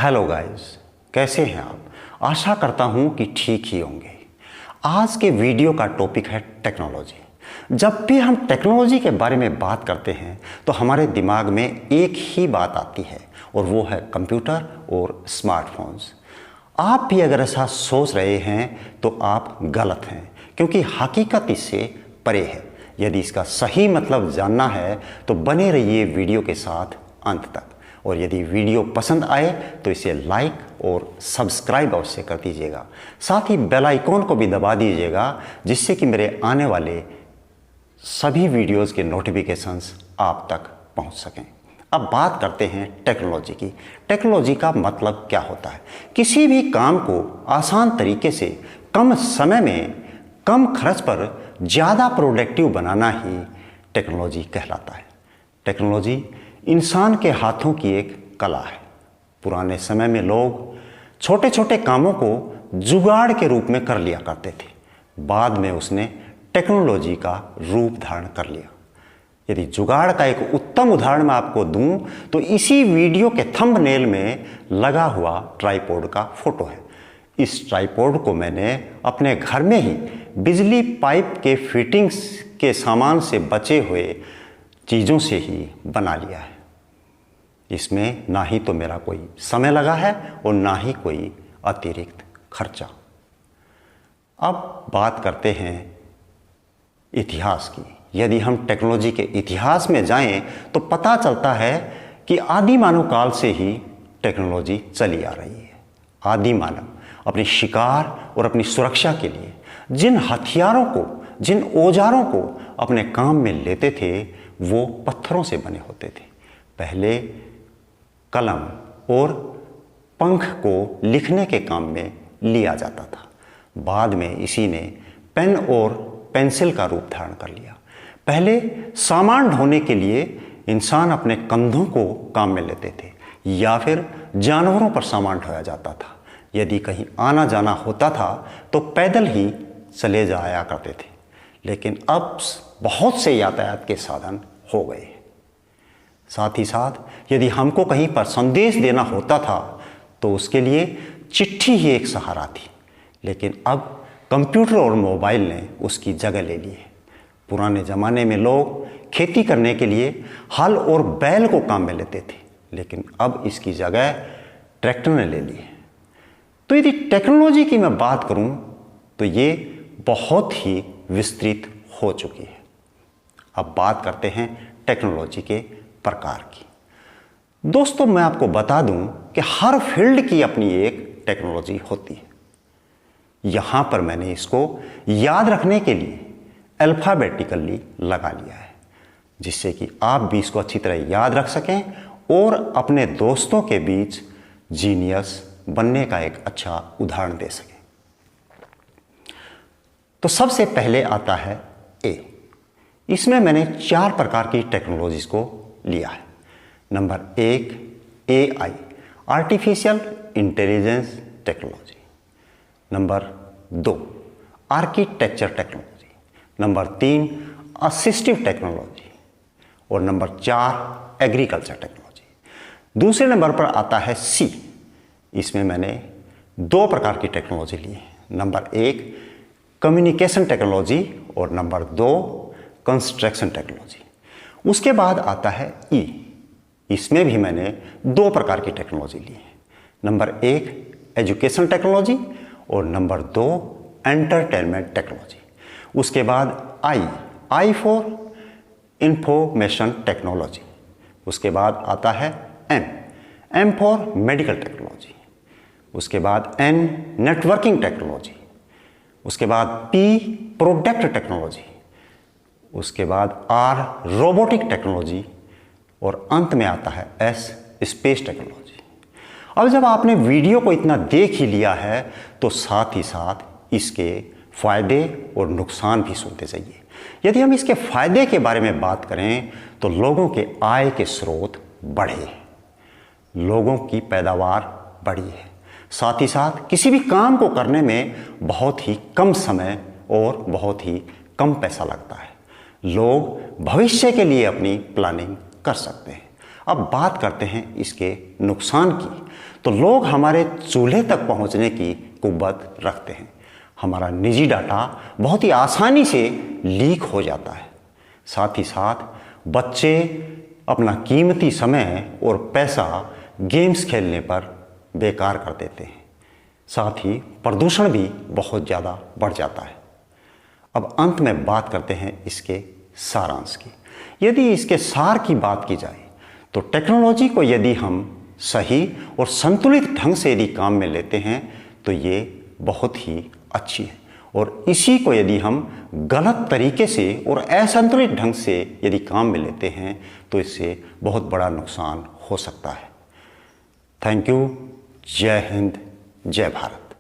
Hello guys, कैसे हैं आप। आशा करता हूं कि ठीक ही होंगे। आज के वीडियो का टॉपिक है टेक्नोलॉजी। जब भी हम टेक्नोलॉजी के बारे में बात करते हैं तो हमारे दिमाग में एक ही बात आती है और वो है कंप्यूटर और स्मार्टफोन्स। आप भी अगर ऐसा सोच रहे हैं तो आप गलत हैं, क्योंकि हकीकत इससे परे है। यदि इसका सही मतलब जानना है तो बने रहिए वीडियो के साथ अंत तक, और यदि वीडियो पसंद आए तो इसे लाइक और सब्सक्राइब अवश्य कर दीजिएगा। साथ ही बेल आइकॉन को भी दबा दीजिएगा, जिससे कि मेरे आने वाले सभी वीडियोस के नोटिफिकेशंस आप तक पहुंच सकें। अब बात करते हैं टेक्नोलॉजी की। टेक्नोलॉजी का मतलब क्या होता है? किसी भी काम को आसान तरीके से कम समय में कम खर्च पर ज़्यादा प्रोडक्टिव बनाना ही टेक्नोलॉजी कहलाता है। टेक्नोलॉजी इंसान के हाथों की एक कला है। पुराने समय में लोग छोटे छोटे कामों को जुगाड़ के रूप में कर लिया करते थे। बाद में उसने टेक्नोलॉजी का रूप धारण कर लिया। यदि जुगाड़ का एक उत्तम उदाहरण मैं आपको दूं तो इसी वीडियो के थंबनेल में लगा हुआ ट्राइपॉड का फोटो है। इस ट्राइपॉड को मैंने अपने घर में ही बिजली पाइप के फिटिंग्स के सामान से बचे हुए चीज़ों से ही बना लिया है। इसमें ना ही तो मेरा कोई समय लगा है और ना ही कोई अतिरिक्त खर्चा। अब बात करते हैं इतिहास की। यदि हम टेक्नोलॉजी के इतिहास में जाएं तो पता चलता है कि आदि मानव काल से ही टेक्नोलॉजी चली आ रही है। आदि मानव अपनी शिकार और अपनी सुरक्षा के लिए जिन हथियारों को, जिन औजारों को अपने काम में लेते थे वो पत्थरों से बने होते थे। पहले कलम और पंख को लिखने के काम में लिया जाता था। बाद में इसी ने पेन और पेंसिल का रूप धारण कर लिया। पहले सामान ढोने के लिए इंसान अपने कंधों को काम में लेते थे, या फिर जानवरों पर सामान ढोया जाता था। यदि कहीं आना जाना होता था तो पैदल ही चले जाया करते थे। लेकिन अब बहुत से यातायात के साधन हो गए। साथ ही साथ यदि हमको कहीं पर संदेश देना होता था तो उसके लिए चिट्ठी ही एक सहारा थी। लेकिन अब कंप्यूटर और मोबाइल ने उसकी जगह ले ली है। पुराने ज़माने में लोग खेती करने के लिए हल और बैल को काम में लेते थे, लेकिन अब इसकी जगह ट्रैक्टर ने ले ली है। तो यदि टेक्नोलॉजी की मैं बात करूं तो ये बहुत ही विस्तृत हो चुकी है। अब बात करते हैं टेक्नोलॉजी के प्रकार की। दोस्तों, मैं आपको बता दूं कि हर फील्ड की अपनी एक टेक्नोलॉजी होती है। यहां पर मैंने इसको याद रखने के लिए अल्फाबेटिकली लगा लिया है, जिससे कि आप भी इसको अच्छी तरह याद रख सकें और अपने दोस्तों के बीच जीनियस बनने का एक अच्छा उदाहरण दे सकें। तो सबसे पहले आता है ए। इसमें मैंने 4 प्रकार की टेक्नोलॉजीज को लिया है। Number 1 AI, artificial intelligence technology. Number 2 architecture technology. Number 3 assistive technology. और नंबर 4 एग्रीकल्चर टेक्नोलॉजी। दूसरे नंबर पर आता है C। इसमें मैंने 2 प्रकार की टेक्नोलॉजी ली है। नंबर 1 कम्युनिकेशन टेक्नोलॉजी और नंबर 2 कंस्ट्रक्शन टेक्नोलॉजी। उसके बाद आता है E। इसमें भी मैंने 2 प्रकार की टेक्नोलॉजी ली है। नंबर 1 एजुकेशन टेक्नोलॉजी और नंबर 2 एंटरटेनमेंट टेक्नोलॉजी। उसके बाद I फॉर इंफॉर्मेशन टेक्नोलॉजी। उसके बाद आता है M फॉर मेडिकल टेक्नोलॉजी। उसके बाद N नेटवर्किंग टेक्नोलॉजी। उसके बाद P प्रोडक्ट टेक्नोलॉजी। उसके बाद R रोबोटिक टेक्नोलॉजी और अंत में आता है S स्पेस टेक्नोलॉजी। अब जब आपने वीडियो को इतना देख ही लिया है तो साथ ही साथ इसके फायदे और नुकसान भी सुनते जाइए। यदि हम इसके फायदे के बारे में बात करें तो लोगों के आय के स्रोत बढ़े, लोगों की पैदावार बढ़ी है। साथ ही साथ किसी भी काम को करने में बहुत ही कम समय और बहुत ही कम पैसा लगता है। लोग भविष्य के लिए अपनी प्लानिंग कर सकते हैं। अब बात करते हैं इसके नुकसान की। तो लोग हमारे चूल्हे तक पहुंचने की कुव्वत रखते हैं। हमारा निजी डाटा बहुत ही आसानी से लीक हो जाता है। साथ ही साथ बच्चे अपना कीमती समय और पैसा गेम्स खेलने पर बेकार कर देते हैं। साथ ही प्रदूषण भी बहुत ज़्यादा बढ़ जाता है। अब अंत में बात करते हैं इसके सारांश की। यदि इसके सार की बात की जाए तो टेक्नोलॉजी को यदि हम सही और संतुलित ढंग से यदि काम में लेते हैं तो ये बहुत ही अच्छी है, और इसी को यदि हम गलत तरीके से और असंतुलित ढंग से यदि काम में लेते हैं तो इससे बहुत बड़ा नुकसान हो सकता है। Thank you. जय हिंद, जय भारत।